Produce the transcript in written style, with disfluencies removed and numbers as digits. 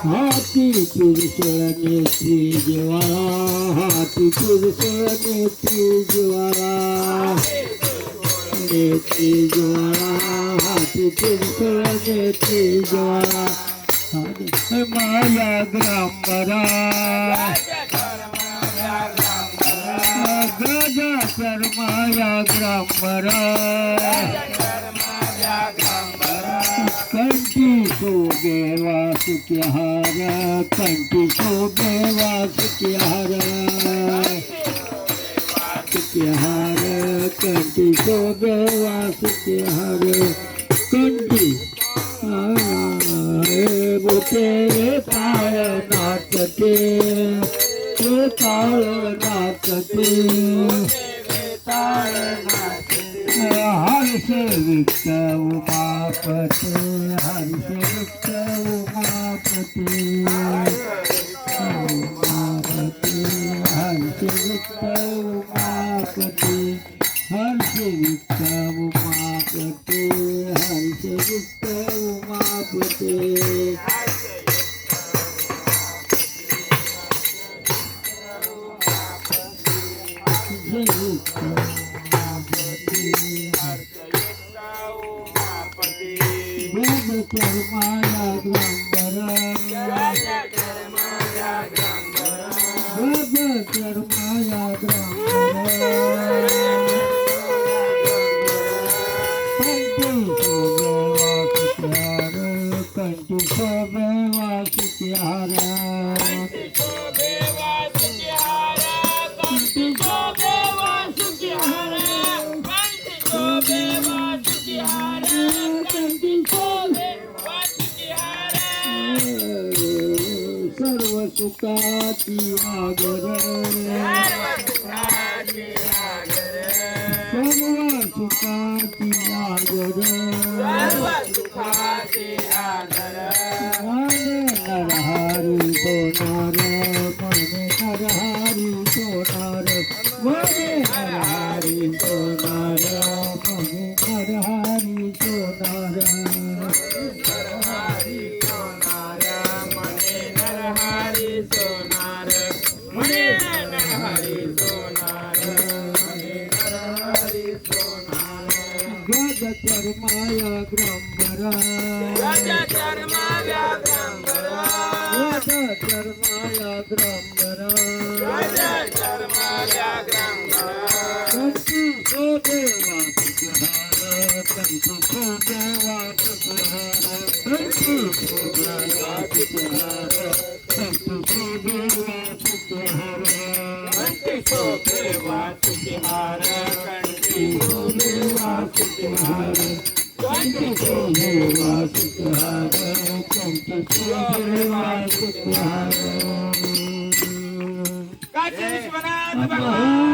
हाती पुरुषानेत्री जिवाळा हाती पुरुषानेत्री जिवाळा नेत्री जिवाळा हाती पुरुषानेत्री जिवाळा माया ग्रामरा गजा शर्माया ग्रामरा कंठी शोभे वासुकिहार कंठी शोभे वासुकिहार सुकिहार कंठी शोभे वासुकिहार कंठी तेरे ताळ नाचते ते ताळ नाचते हर्ष विक्त उमापते हर्ष विक्त उमापते उमापते हर्ष विक्त उमापते हर्ष विक्त उमापते हर्ष विक्त उमापते कर्माया ग्रंबरा कर्माया कंठी शोभे वासुकिहार कंठी शोभे वासुकिहार कंठी शोभे वासुकिहार कंठी शोभे वासुकिहार कंठी शोभे वासुकिहार सर्व सुखाची आगर सर्व सुखाची आगर नरहरी सोनार मने नरहरी सोनार मने नरहरी सोनार मने नरहरी सोनार नरहरी सोनार मने नरहरी सोनार मने नरहरी सोनार मने नरहरी सोनार गज कर्माया ग्रंबरा गज कर्माया ग्रंबरा गज कर्माया ग्रंबरा गज कर्माया ग्रंबरा कंठी शोभे वासुकिहार कंठी शोभे वासुकिहार कंठी शोभे वासुकिहार कंठी शोभे वासुकिहार कंठी शोभे वासुकिहार कंठी शोभे वासुकिहार कंठी शोभे वासुकिहार कंठी शोभे वासुकिहार काशी विश्वनाथ भगवान